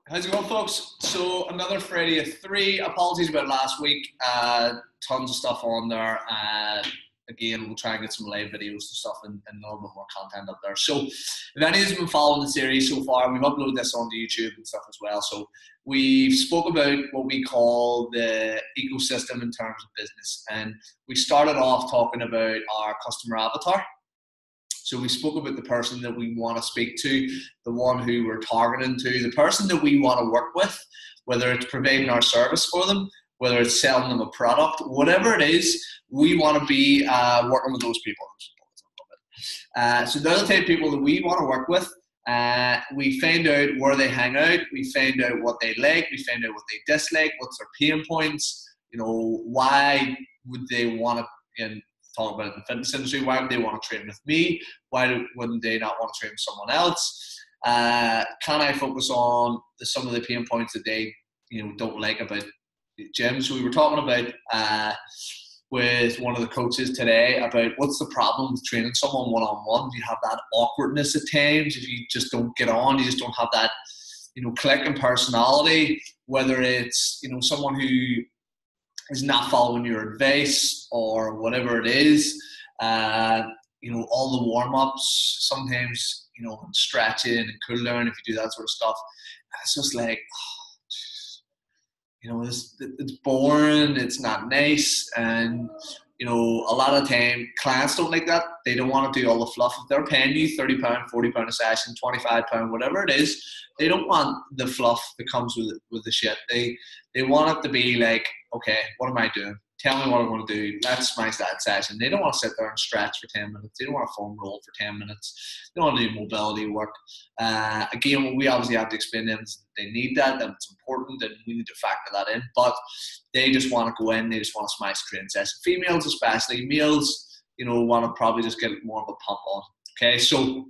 How's it going, folks? So another Friday at 3. Apologies about last week. Tons of stuff on there. Again, we'll try and get some live videos and stuff and a little bit more content up there. So if any of you have been following the series so far, we've uploaded this onto YouTube and stuff as well. So we've spoke about what we call the ecosystem in terms of business. And we started off talking about our customer avatar. So we spoke about the person that we want to speak to, the one who we're targeting to, the person that we want to work with, whether it's providing our service for them, whether it's selling them a product, whatever it is, we want to be working with those people. So they're the type of people that we want to work with. We find out where they hang out, we find out what they like, we find out what they dislike, what's their pain points, why would they want to talk about it in the fitness industry, why would they want to train with me, why wouldn't they not want to train with someone else, can I focus on some of the pain points that they don't like about the gym. So we were talking about with one of the coaches today about what's the problem with training someone one-on-one. You have that awkwardness at times, if you just don't get on, you just don't have that click and personality, whether it's someone who is not following your advice or whatever it is. All the warm-ups sometimes, and stretching and cool down, if you do that sort of stuff, it's just like, it's boring, it's not nice, and a lot of time clients don't like that. They don't want to do all the fluff. If they're paying you £30, £40 a session, £25, whatever it is, they don't want the fluff that comes with the shit. They want it to be like, okay, what am I doing? Tell me what I want to do. Let's smash that session. They don't want to sit there and stretch for 10 minutes. They don't want to foam roll for 10 minutes. They don't want to do mobility work. Again, we obviously have to explain to them they need that it's important, and we need to factor that in. But they just want to go in. They just want to smash the training session. Females especially. Males, want to probably just get more of a pump on. Okay, so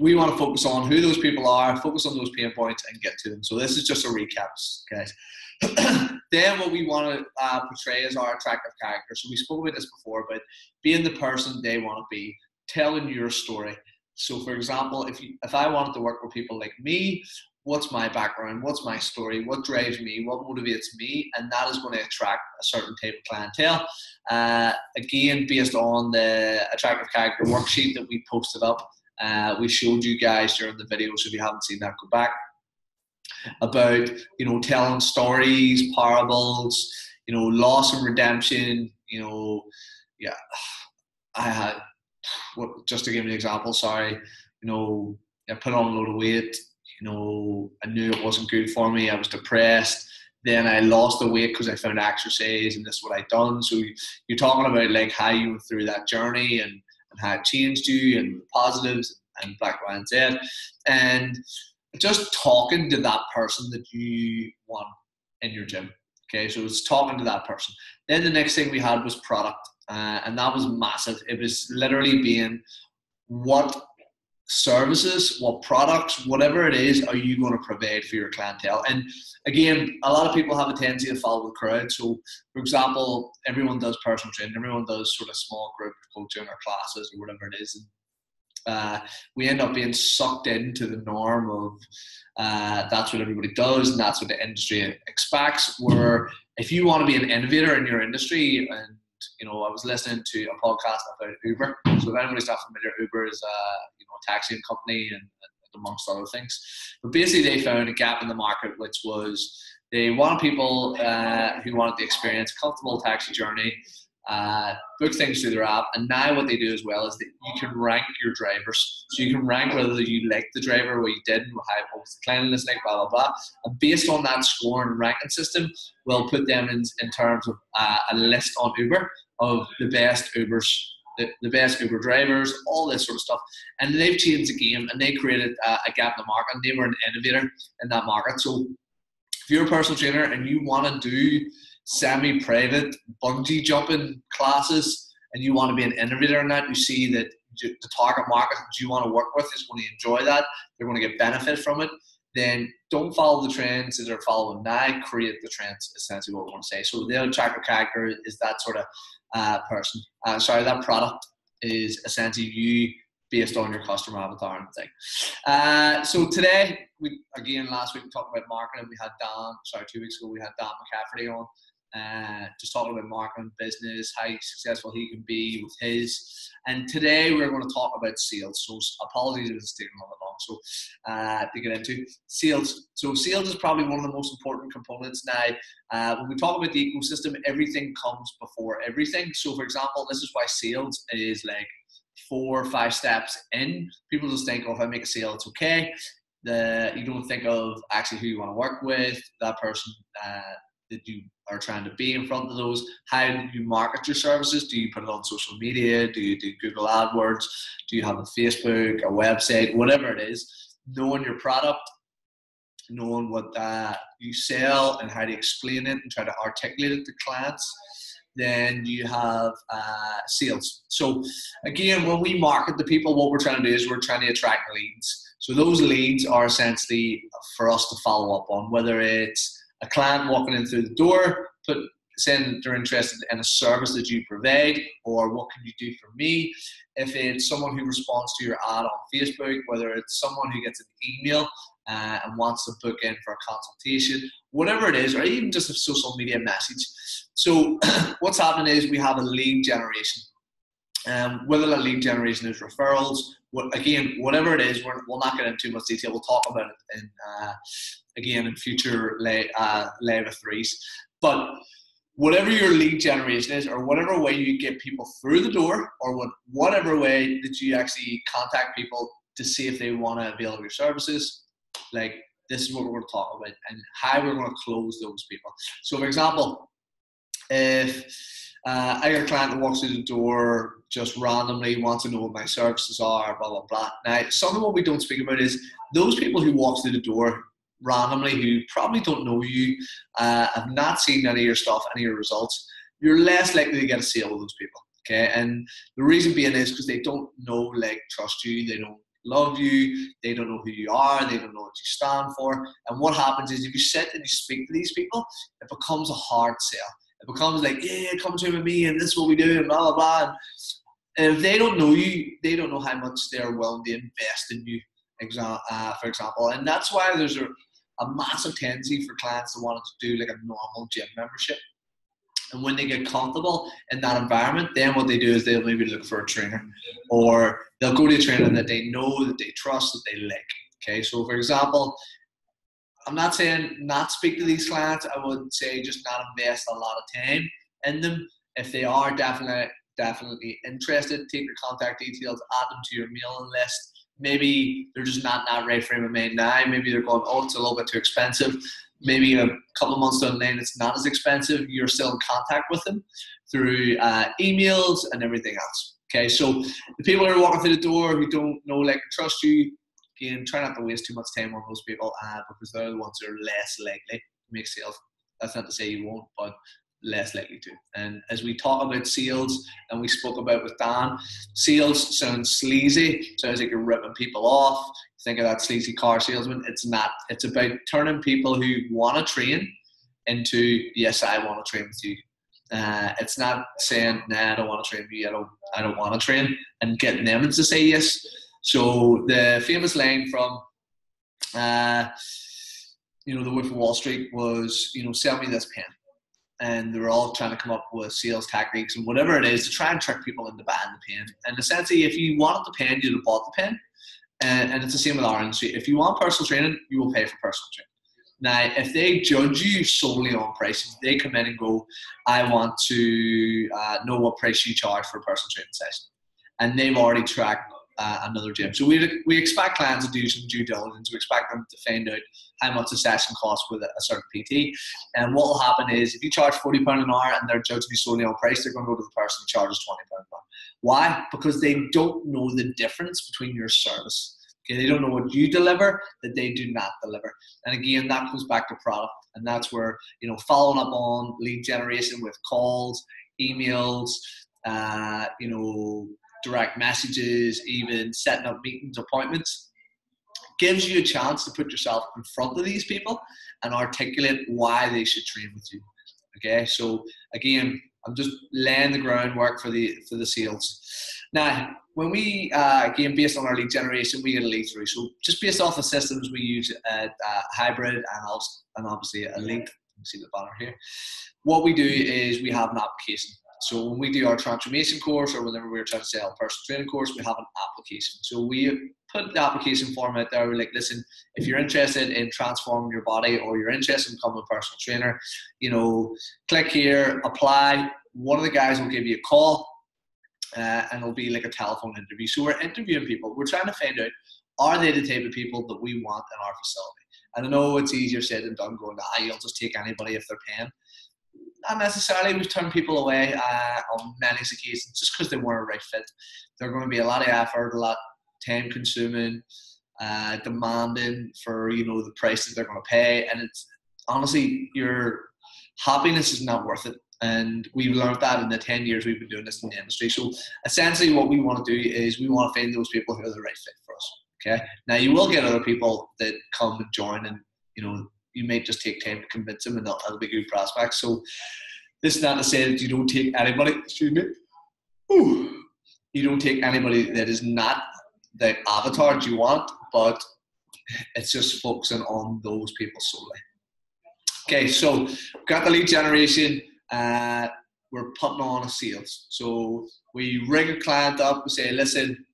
we want to focus on who those people are, focus on those pain points, and get to them. So this is just a recap, guys. Then what we want to portray is our attractive character. So we spoke about this before, but being the person they want to be, telling your story. So for example, if I wanted to work with people like me, what's my background, what's my story, what drives me, what motivates me, and that is going to attract a certain type of clientele. Again, based on the attractive character worksheet that we posted up, we showed you guys during the video, so if you haven't seen that, go back, about telling stories, parables, loss and redemption. I had, just to give you an example, sorry, I put on a load of weight, I knew it wasn't good for me, I was depressed, then I lost the weight because I found exercise, and this is what I'd done. So you're talking about like how you went through that journey and how it changed you, and the positives, and Black Lion Z, and just talking to that person that you want in your gym. Okay, so it's talking to that person. Then the next thing we had was product, and that was massive. It was literally being, what services, what products, whatever it is, are you going to provide for your clientele? And again, a lot of people have a tendency to follow the crowd. So for example, everyone does personal training, everyone does sort of small group coaching or classes or whatever it is, and we end up being sucked into the norm of that's what everybody does, and that's what the industry expects. Where if you want to be an innovator in your industry, and I was listening to a podcast about Uber. So if anybody's not familiar, Uber is a taxiing company, and amongst other things. But basically, they found a gap in the market, which was they wanted people who wanted to experience a comfortable taxi journey, book things through their app, and now what they do as well is that you can rank your drivers. So you can rank whether you liked the driver, what you didn't, what was the cleanliness like, blah, blah, blah. And based on that score and ranking system, we'll put them in terms of a list on Uber of the best Ubers, the best Uber drivers, all this sort of stuff. And they've changed the game, and they created a gap in the market, and they were an innovator in that market. So if you're a personal trainer and you want to do semi-private bungee jumping classes, and you want to be an innovator in that, you see that the target market that you want to work with is going to enjoy that, they're going to get benefit from it, then don't follow the trends that they're following now, create the trends, essentially what we want to say. So the attractive character is that sort of person. That product is essentially you based on your customer avatar and thing. So today, last week we talked about marketing. We had 2 weeks ago, we had Dan McCafferty on, just talking about marketing, business, how successful he can be with his. And today we're going to talk about sales. So apologies if it's taking a little bit long. So to get into sales. So sales is probably one of the most important components now. When we talk about the ecosystem, everything comes before everything. So for example, this is why sales is like 4 or 5 steps in. People just think, oh, if I make a sale, it's okay. You don't think of actually who you want to work with, that person that you are trying to be in front of those. How do you market your services? Do you put it on social media? Do you do Google AdWords? Do you have a Facebook, a website, whatever it is? Knowing your product, knowing what you sell and how to explain it and try to articulate it to clients. Then you have sales. So again, when we market to people, what we're trying to do is we're trying to attract leads. So those leads are essentially for us to follow up on, whether it's a client walking in through the door, saying that they're interested in a service that you provide, or what can you do for me? If it's someone who responds to your ad on Facebook, whether it's someone who gets an email and wants to book in for a consultation, whatever it is, or even just a social media message. So what's happening is we have a lead generation. Whether that lead generation is referrals, whatever it is, we'll not get into too much detail. We'll talk about it in future live threes. But whatever your lead generation is, or whatever way you get people through the door, or whatever way that you actually contact people to see if they want to avail of your services, like this is what we're going to talk about and how we're going to close those people. So for example, if I got a client that walks through the door just randomly, wants to know what my services are, blah, blah, blah. Now, something what we don't speak about is those people who walk through the door randomly, who probably don't know you, have not seen any of your stuff, any of your results, you're less likely to get a sale with those people, okay? And the reason being is because they don't know, trust you, they don't love you, they don't know who you are, they don't know what you stand for. And what happens is if you sit and you speak to these people, it becomes a hard sell. It becomes like, yeah, come to me and this is what we do and blah, blah, blah. And if they don't know you, they don't know how much they're willing to invest in you, for example. And that's why there's a massive tendency for clients to want to do like a normal gym membership. And when they get comfortable in that environment, then what they do is they'll maybe look for a trainer, or they'll go to a trainer that they know, that they trust, that they like. Okay, so for example, I'm not saying not speak to these clients. I would say just not invest a lot of time in them. If they are definitely interested, take your contact details, add them to your mailing list. Maybe they're just not in that right frame of mind now. Maybe they're going, oh, it's a little bit too expensive. Maybe a couple of months down the line, it's not as expensive. You're still in contact with them through emails and everything else. Okay, so the people who are walking through the door who don't know, like, trust you, again, try not to waste too much time on those people because they're the ones that are less likely to make sales. That's not to say you won't, but less likely to. And as we talk about sales, and we spoke about with Dan, sales sounds sleazy, sounds like you're ripping people off. Think of that sleazy car salesman. It's not. It's about turning people who want to train into, yes, I want to train with you. It's not saying, nah, I don't want to train with you. I don't want to train, and getting them to say yes. So the famous line from, The Wolf of Wall Street was, sell me this pen. And they were all trying to come up with sales tactics and whatever it is to try and trick people into buying the pen. And essentially, if you wanted the pen, you'd have bought the pen. And it's the same with our industry. If you want personal training, you will pay for personal training. Now, if they judge you solely on prices, they come in and go, I want to know what price you charge for a personal training session. And they've already tracked another gym. So we expect clients to do some due diligence. We expect them to find out how much a session costs with a certain PT. And what will happen is if you charge £40 an hour and they're judging you solely on price, they're going to go to the person who charges £20 an hour. Why? Because they don't know the difference between your service. Okay, they don't know what you deliver that they do not deliver. And again, that comes back to product. And that's where, following up on lead generation with calls, emails, direct messages, even setting up meetings, appointments, gives you a chance to put yourself in front of these people and articulate why they should train with you. Okay, so again, I'm just laying the groundwork for the sales. Now, when we again based on our lead generation, we get a lead through. So just based off the systems we use at Hybrid and obviously a link. You see the banner here. What we do is we have an application. So when we do our transformation course, or whenever we're trying to sell a personal training course, we have an application. So we put the application form out there. We're like, listen, if you're interested in transforming your body, or you're interested in becoming a personal trainer, you know, click here, apply. One of the guys will give you a call, and it'll be like a telephone interview. So we're interviewing people. We're trying to find out, are they the type of people that we want in our facility? And I know it's easier said than done, going, you'll just take anybody if they're paying. Not necessarily. We've turned people away on many occasions just because they weren't a right fit. They're going to be a lot of effort, a lot time consuming, demanding for, you know, the prices they're going to pay. And it's honestly, your happiness is not worth it. And we've learned that in the 10 years we've been doing this in the industry. So essentially what we want to do is we want to find those people who are the right fit for us. Okay. Now you will get other people that come and join, and, you know, you may just take time to convince them, and that'll be good prospects. So this is not to say that you don't take anybody, excuse me, you don't take anybody that is not the avatar that you want, but it's just focusing on those people solely. Okay, so we've got the lead generation, we're putting on a sales. So we ring a client up, we say, listen,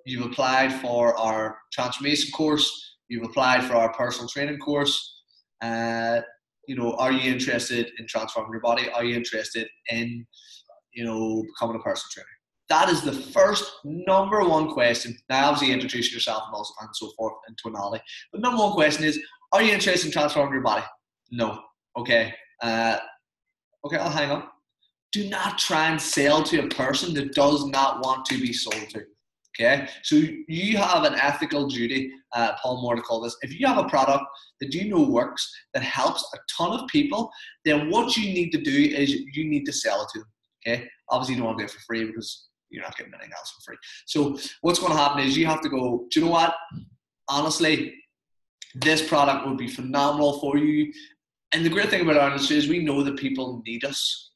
you've applied for our transformation course, you've applied for our personal training course. You know, are you interested in transforming your body? Are you interested in, you know, becoming a personal trainer? That is the first number one question. Now, obviously, introduce yourself and so forth in tonality. But number one question is, are you interested in transforming your body? No. Okay. Okay, I'll hang up. Do not try and sell to a person that does not want to be sold to. Okay, so you have an ethical duty, Paul Moore to call this. If you have a product that you know works, that helps a ton of people, then what you need to do is you need to sell it to them. Okay, obviously you don't want to do it for free because you're not getting anything else for free. So what's going to happen is you have to go, do you know what? Honestly, this product would be phenomenal for you. And the great thing about our industry is we know that people need us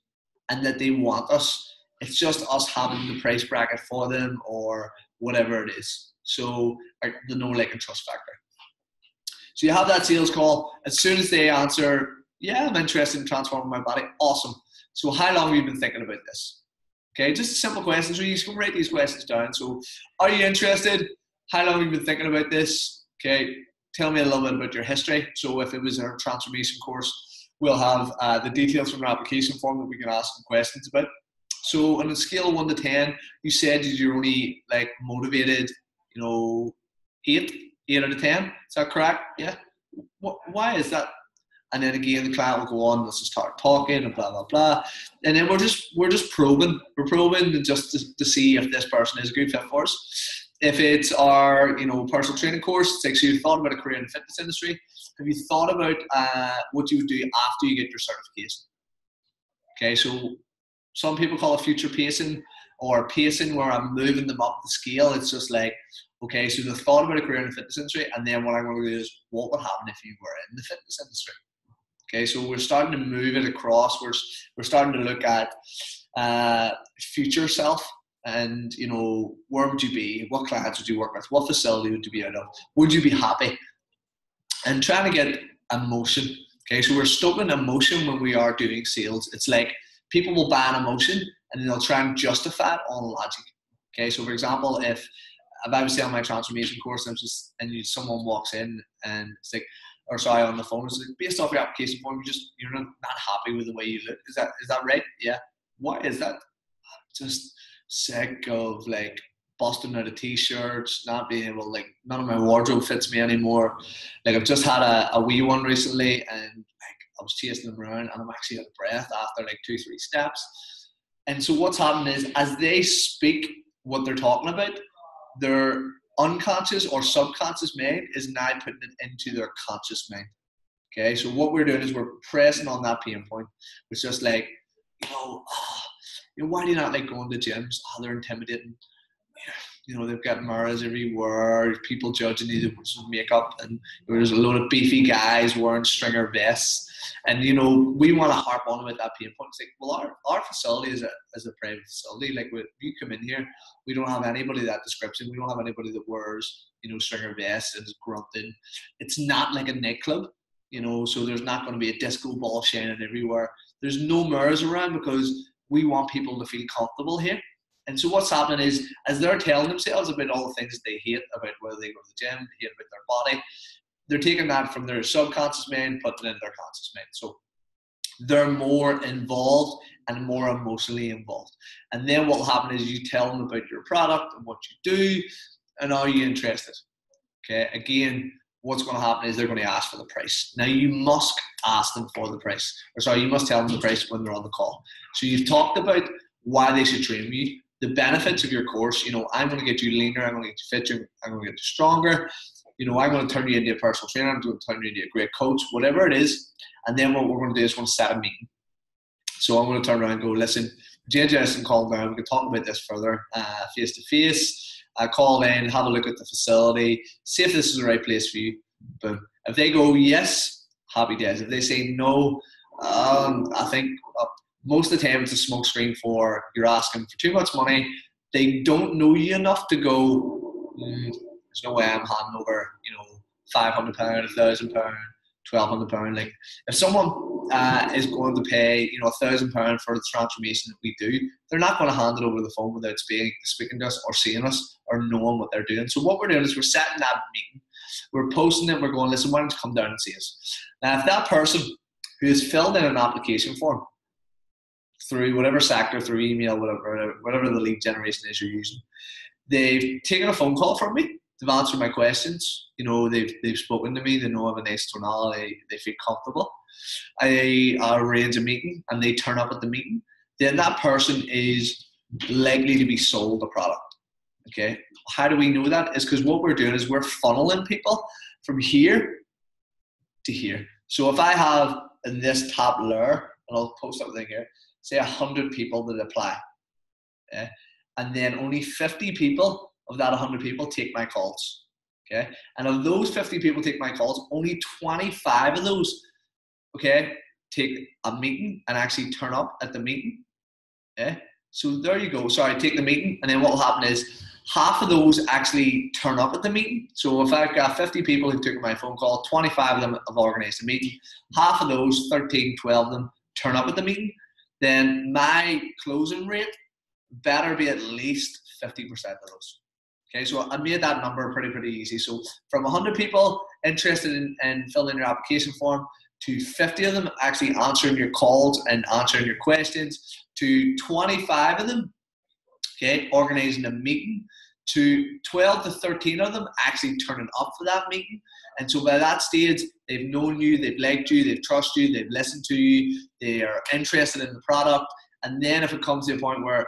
and that they want us. It's just us having the price bracket for them or whatever it is. So the know, like, and trust factor. So you have that sales call. As soon as they answer, yeah, I'm interested in transforming my body. Awesome. So how long have you been thinking about this? Okay, just simple questions. So you can write these questions down. So are you interested? How long have you been thinking about this? Okay, tell me a little bit about your history. So if it was our transformation course, we'll have the details from our application form that we can ask some questions about. So on a scale of 1 to 10, you said you're only like motivated, you know, 8 out of 10. Is that correct? Yeah. Why is that? And then again, the client will go on, let's just start talking and blah, blah, blah. And then we're just probing. We're probing just to see if this person is a good fit for us. If it's our, you know, personal training course, it's like, so you've thought about a career in the fitness industry. Have you thought about what you would do after you get your certification? Okay, so some people call it future pacing or pacing, where I'm moving them up the scale. It's just like, okay, so they've thought about a career in the fitness industry, and then what I'm going to do is, what would happen if you were in the fitness industry? Okay, so we're starting to move it across. We're starting to look at future self, and, you know, where would you be? What clients would you work with? What facility would you be out of? Would you be happy? And trying to get emotion. Okay, so we're stoking emotion when we are doing sales. It's like people will buy an emotion and they'll try and justify it on logic. Okay, so for example, if I was selling my transformation course and someone walks in and it's like, or sorry, on the phone, it's like, based off your application form, you're not happy with the way you look. Is that right? Yeah. Why is that? Just sick of like busting out of t-shirts, not being able, like, none of my wardrobe fits me anymore. Like, I've just had a wee one recently, and like I was chasing them around, and I'm actually out of breath after like 2-3 steps. And so what's happened is, as they speak what they're talking about, their unconscious or subconscious mind is now putting it into their conscious mind. Okay, so what we're doing is we're pressing on that pain point. It's just like, why do you not like going to gyms? Oh, they're intimidating. they've got mirrors everywhere, people judging you with makeup, and there's a load of beefy guys wearing stringer vests. And, we want to harp on about that pain point. It's like, well, our facility is a private facility. Like, when you come in here, we don't have anybody that description. We don't have anybody that wears, stringer vests and is grunting. It's not like a nightclub, so there's not going to be a disco ball shining everywhere. There's no mirrors around because we want people to feel comfortable here. And so what's happening is, as they're telling themselves about all the things that they hate about whether they go to the gym, they hate about their body, they're taking that from their subconscious mind, putting it in their conscious mind. So they're more involved and more emotionally involved. And then what will happen is you tell them about your product and what you do, and are you interested? Okay, again, what's going to happen is they're going to ask for the price. Now, you must ask them for the price. You must tell them the price when they're on the call. So you've talked about why they should train with you, the benefits of your course. I'm going to get you leaner, I'm going to get you fitter, I'm going to get you stronger. I'm going to turn you into a personal trainer, I'm going to turn you into a great coach, whatever it is. And then what we're going to do is we're going to set a meeting. So I'm going to turn around and go, listen, Jason, calm down. We can talk about this further face to face. Call in, have a look at the facility, see if this is the right place for you. But if they go yes, happy days. If they say no, I think most of the time it's a smokescreen for you're asking for too much money. They don't know you enough to go, there's no way I'm handing over, £500, £1,000, £1,200. Like, if someone is going to pay, £1,000 for the transformation that we do, they're not going to hand it over the phone without speaking to us or seeing us or knowing what they're doing. So what we're doing is we're setting that meeting, we're posting it, we're going, listen, why don't you come down and see us? Now, if that person who has filled in an application form through whatever sector, through email, whatever the lead generation is you're using, they've taken a phone call from me, they've answered my questions, they've spoken to me, they know I have a nice tonality, they feel comfortable. I arrange a meeting and they turn up at the meeting, then that person is likely to be sold a product. Okay, how do we know that? It's because what we're doing is we're funneling people from here to here. So if I have in this top layer, and I'll post everything here, say 100 people that apply, okay? And then only 50 people of that 100 people take my calls, okay? And of those 50 people take my calls, only 25 of those, okay, take a meeting and actually turn up at the meeting, okay? So there you go. Sorry, take the meeting, and then what will happen is half of those actually turn up at the meeting. So if I've got 50 people who took my phone call, 25 of them have organised a meeting, half of those, 13, 12 of them, turn up at the meeting, then my closing rate better be at least 50% of those. Okay, so I made that number pretty easy. So from 100 people interested in filling in your application form, to 50 of them actually answering your calls and answering your questions, to 25 of them, okay, organising a meeting, to 12 to 13 of them actually turning up for that meeting. And so by that stage, they've known you, they've liked you, they've trusted you, they've listened to you, they are interested in the product. And then if it comes to a point where,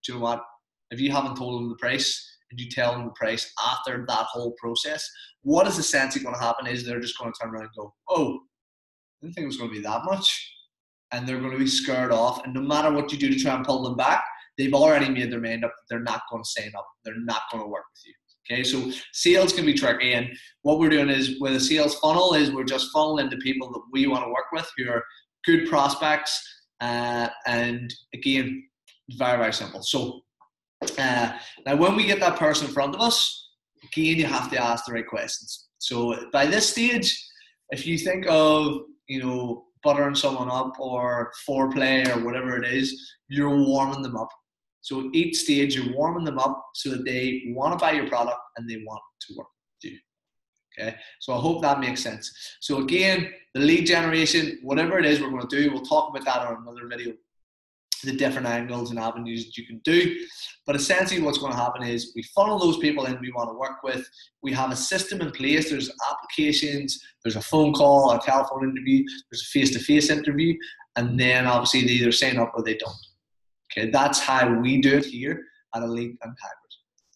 do you know what, if you haven't told them the price and you tell them the price after that whole process, what is essentially going to happen is they're just going to turn around and go, oh, I didn't think it was going to be that much. And they're going to be scared off. And no matter what you do to try and pull them back, they've already made their mind up that they're not going to sign up. They're not going to work with you. Okay, so sales can be tricky. And what we're doing is with a sales funnel is we're just funneling to people that we want to work with who are good prospects. And again, very simple. So now when we get that person in front of us, again, you have to ask the right questions. So by this stage, if you think of, buttering someone up or foreplay or whatever it is, you're warming them up. So each stage you're warming them up so that they want to buy your product and they want to work with you. Okay, so I hope that makes sense. So again, the lead generation, whatever it is we're going to do, we'll talk about that on another video, the different angles and avenues that you can do. But essentially what's going to happen is we funnel those people in we want to work with. We have a system in place. There's applications, there's a phone call, a telephone interview, there's a face-to-face interview, and then obviously they either sign up or they don't. Okay, that's how we do it here at Elite and Hybrid.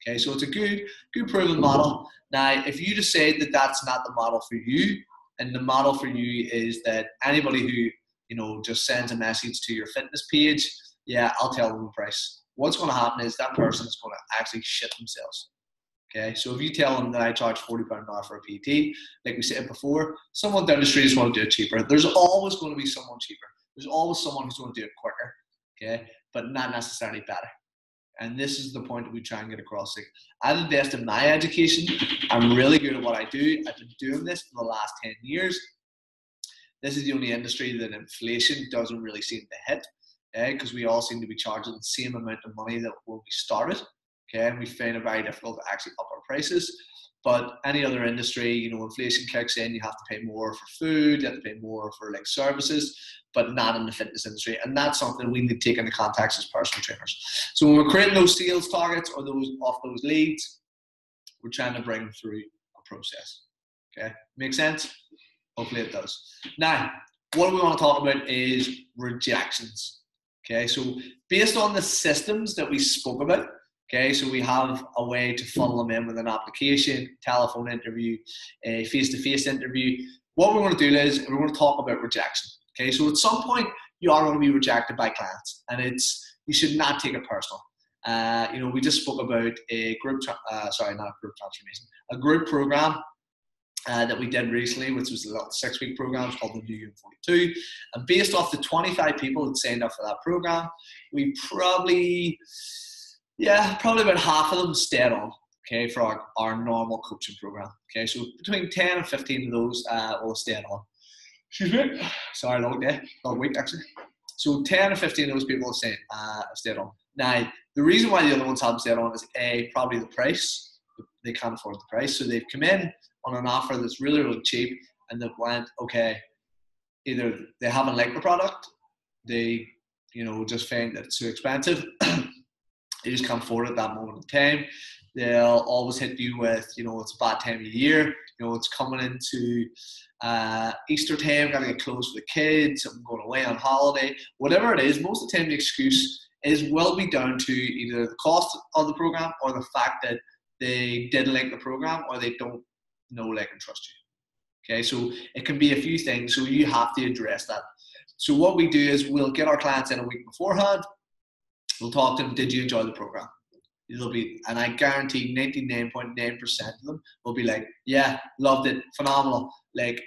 Okay, so it's a good proven model. Now, if you decide that that's not the model for you, and the model for you is that anybody who just sends a message to your fitness page, yeah, I'll tell them the price. what's going to happen is that person is going to actually shit themselves. Okay, so if you tell them that I charge £40 an hour for a PT, like we said before, someone down the street is going to do it cheaper. There's always going to be someone cheaper. There's always someone who's going to do it quicker, okay, but not necessarily better. And this is the point that we try and get across. Like, I've invested in my education. I'm really good at what I do. I've been doing this for the last 10 years. This is the only industry that inflation doesn't really seem to hit, okay, because we all seem to be charging the same amount of money that when we started. Okay, and we find it very difficult to actually up our prices. But any other industry, you know, inflation kicks in, you have to pay more for food, you have to pay more for like services, but not in the fitness industry. And that's something we need to take into context as personal trainers. So when we're creating those sales targets or those off those leads, we're trying to bring them through a process. Okay, make sense? Hopefully it does. Now, what we want to talk about is rejections. Okay, so based on the systems that we spoke about, okay, so we have a way to funnel them in with an application, telephone interview, a face-to-face interview. What we're going to do is we're going to talk about rejection. Okay, so at some point you are going to be rejected by clients, and you should not take it personal. You know, we just spoke about a group, a group program that we did recently, which was a little 6-week program. It's called the New 42. And based off the 25 people that signed up for that program, we probably about half of them stayed on, okay, for our normal coaching program. Okay, so between 10 and 15 of those will stay on. Excuse me. Sorry, long week actually. So 10 or 15 of those people have stayed on. Now, the reason why the other ones haven't stayed on is probably the price. They can't afford the price. So they've come in on an offer that's really, really cheap, and they've went, okay, either they haven't liked the product, they, you know, just find that it's too expensive. They just can't afford it at that moment in time. They'll always hit you with, you know, it's a bad time of year. You know, it's coming into Easter time, got to get clothes for the kids, I'm going away on holiday. Whatever it is, most of the time the excuse will be down to either the cost of the program or the fact that they didn't like the program or they don't know, like, and trust you. Okay, so it can be a few things, so you have to address that. So what we do is we'll get our clients in a week beforehand. We'll talk to them, did you enjoy the program? And I guarantee 99.9% of them will be like, yeah, loved it, phenomenal. Like,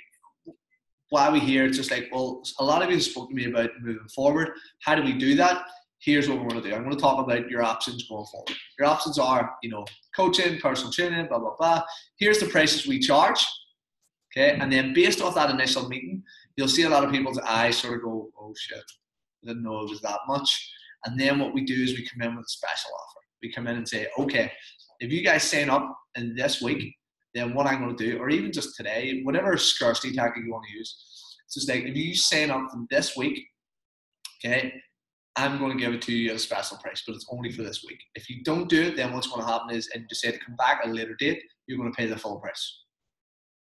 why are we here? It's just like, well, a lot of you spoke to me about moving forward. How do we do that? Here's what we're going to do. I'm going to talk about your options going forward. Your options are, you know, coaching, personal training, blah, blah, blah. Here's the prices we charge. Okay. And then based off that initial meeting, you'll see a lot of people's eyes sort of go, oh shit, I didn't know it was that much. And then what we do is we come in with a special offer. We come in and say, okay, if you guys sign up in this week, then what I'm going to do, or even just today, whatever scarcity tactic you want to use, it's just like, if you sign up from this week, okay, I'm going to give it to you at a special price, but it's only for this week. If you don't do it, then what's going to happen is, and you decide to come back at a later date, you're going to pay the full price.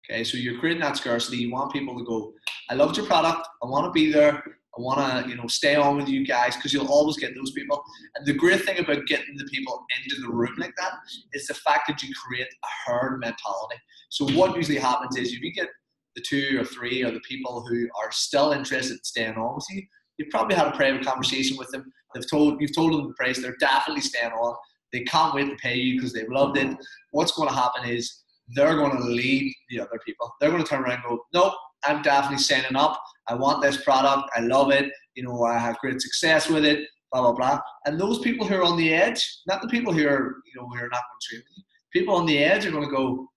Okay, so you're creating that scarcity. You want people to go, I loved your product. I want to be there. I want to, you know, stay on with you guys, because you'll always get those people. And the great thing about getting the people into the room like that is the fact that you create a herd mentality. So what usually happens is if you get the 2 or 3 or the people who are still interested in staying on with you, you've probably had a private conversation with them. You've told them the price. They're definitely staying on. They can't wait to pay you because they've loved it. What's going to happen is they're going to lead the other people. They're going to turn around and go, nope, I'm definitely signing up. I want this product. I love it. You know, I have great success with it, blah, blah, blah. And those people who are on the edge, not the people who are, you know, who are not going to train with you, people on the edge are going to go,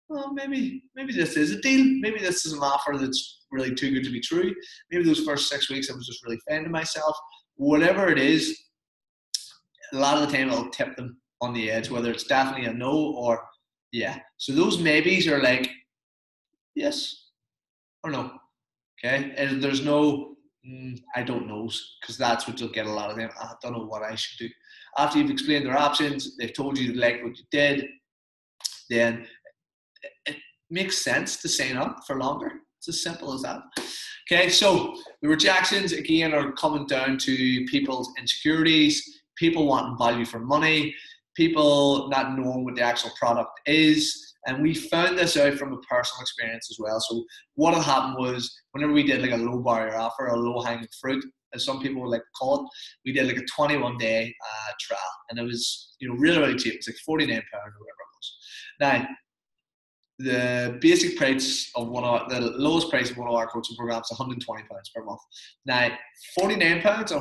well, maybe this is a deal. Maybe this is an offer that's really too good to be true. Maybe those first 6 weeks I was just really finding myself. Whatever it is, a lot of the time it'll tip them on the edge, whether it's definitely a no or yeah. So those maybes are like yes or no. Okay, and there's no I don't know, because that's what you'll get a lot of them. I don't know what I should do. After you've explained their options, they've told you they like what you did, then it makes sense to sign up for longer. It's as simple as that. Okay, so the rejections again are coming down to people's insecurities, people wanting value for money, people not knowing what the actual product is. And we found this out from a personal experience as well. So what had happened was whenever we did like a low barrier offer, a low hanging fruit, as some people would like to call it. We did like a 21-day trial, and it was, you know, really, really cheap. It's like £49 or whatever it was. Now, the basic price of the lowest price of one of our coaching programs is £120 per month. Now, £49 or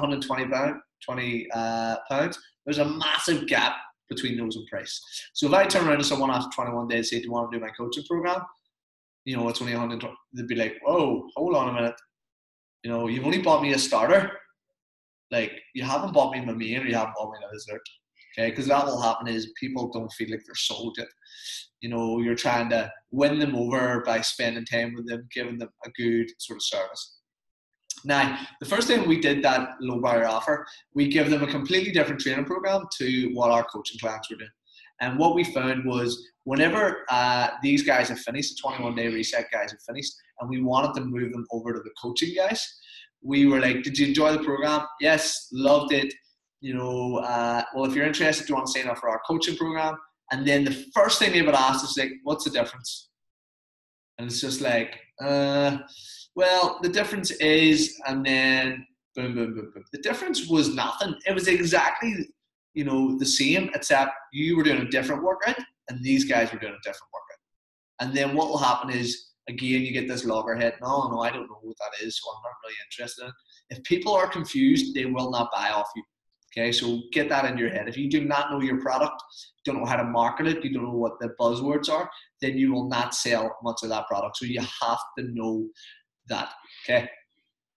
£120 there's a massive gap between those in price. So if I turn around to someone after 21 days and say, do you want to do my coaching program? You know, it's only 120. They'd be like, whoa, hold on a minute. You know, you've only bought me a starter. Like, you haven't bought me my main, or you haven't bought me a dessert. Okay, because that will happen is people don't feel like they're sold yet. You know, you're trying to win them over by spending time with them, giving them a good sort of service. Now, the first time we did that low barrier offer, we give them a completely different training program to what our coaching clients were doing. And what we found was whenever these guys have finished, the 21-day reset guys have finished, and we wanted to move them over to the coaching guys, we were like, did you enjoy the program? Yes, loved it. You know, well, if you're interested, do you want to sign up for our coaching program? And then the first thing they would ask is like, what's the difference? And it's just like, well, the difference is, and then boom, boom, boom, boom. The difference was nothing. It was exactly, you know, the same, except you were doing a different workout and these guys were doing a different workout. And then what will happen is, again, you get this loggerhead. No, I don't know what that is, so I'm not really interested in it. If people are confused, they will not buy off you. Okay, so get that in your head. If you do not know your product, you don't know how to market it, you don't know what the buzzwords are, then you will not sell much of that product. So you have to know that, okay?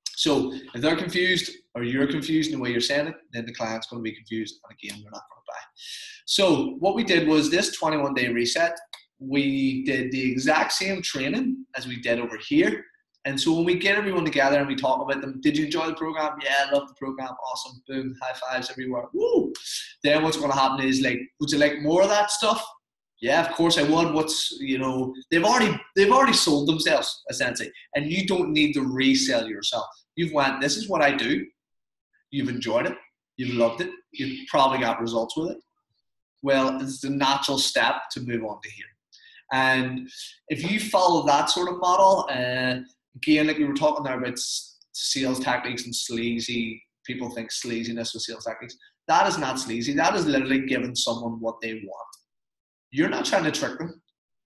So if they're confused or you're confused in the way you're saying it, then the client's going to be confused, and again, they're not going to buy. So what we did was this 21-day reset, we did the exact same training as we did over here. And so when we get everyone together and we talk about them, did you enjoy the program? Yeah, I love the program. Awesome. Boom. High fives everywhere. Woo. Then what's going to happen is like, would you like more of that stuff? Yeah, of course I would. What's, you know, they've already sold themselves essentially, and you don't need to resell yourself. You've went, this is what I do. You've enjoyed it. You've loved it. You've probably got results with it. Well, it's the natural step to move on to here. And if you follow that sort of model, again, like we were talking there about sales tactics and sleazy, people think sleaziness with sales tactics. That is not sleazy. That is literally giving someone what they want. You're not trying to trick them.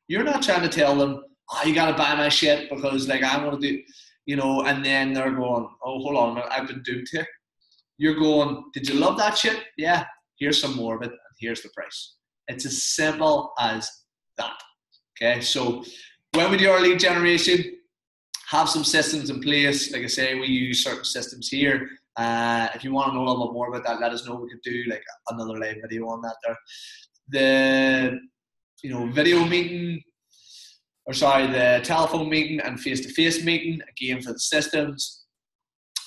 You're not trying to tell them, oh, you got to buy my shit because like I want to do, you know, and then they're going, oh, hold on a minute, I've been duped here. You're going, did you love that shit? Yeah, here's some more of it, and here's the price. It's as simple as that. Okay, so when we do our lead generation, have some systems in place. Like I say, we use certain systems here. If you want to know a little bit more about that, let us know. We could do like another live video on that there. The, you know, video meeting, or sorry, the telephone meeting and face-to-face meeting, again for the systems,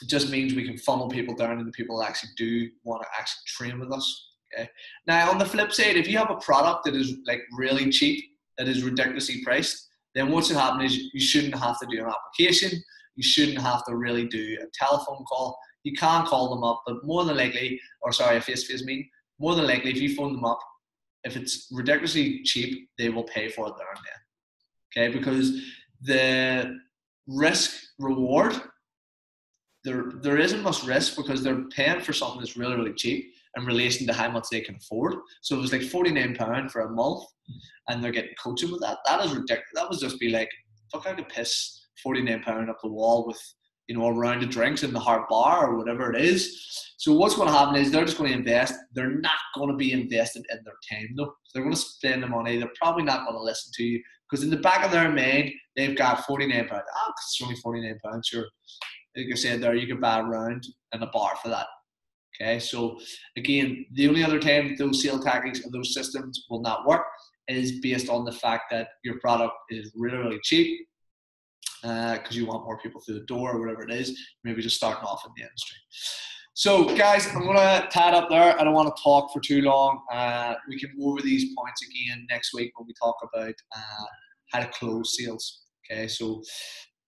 it just means we can funnel people down into people that actually do want to actually train with us. Okay. Now on the flip side, if you have a product that is like really cheap, that is ridiculously priced, then what's going to happen is you shouldn't have to do an application. You shouldn't have to really do a telephone call. You can call them up, but more than likely, or sorry, a face-to-face meeting, more than likely, if you phone them up, if it's ridiculously cheap, they will pay for it there and then. Okay, because the risk reward, there isn't much risk because they're paying for something that's really, really cheap in relation to how much they can afford. So it was like £49 for a month and they're getting coaching with that. That is ridiculous. That would just be like, fuck, I could piss £49 up the wall with, you know, a round of drinks in the hard bar or whatever it is. So what's going to happen is they're just going to invest. They're not going to be invested in their time though. They're going to spend the money. They're probably not going to listen to you because in the back of their mind, they've got £49. Oh, it's only £49. Sure. Like I said there, you could buy a round in a bar for that. Okay, so again, the only other time those sales tactics and those systems will not work is based on the fact that your product is really, really cheap because you want more people through the door or whatever it is, maybe just starting off in the industry. So guys, I'm going to tie it up there. I don't want to talk for too long. We can go over these points again next week when we talk about how to close sales. Okay, so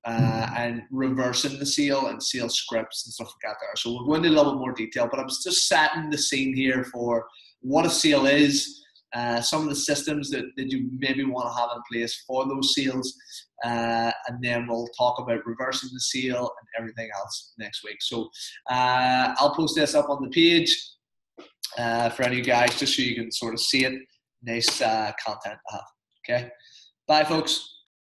and reversing the sale and sales scripts and stuff like that there. So we'll go into a little bit more detail, but I'm just setting the scene here for what a sale is, some of the systems that you maybe want to have in place for those sales, and then we'll talk about reversing the sale and everything else next week. So I'll post this up on the page for any of you guys, just so you can sort of see it. Nice content to have. Okay, bye folks.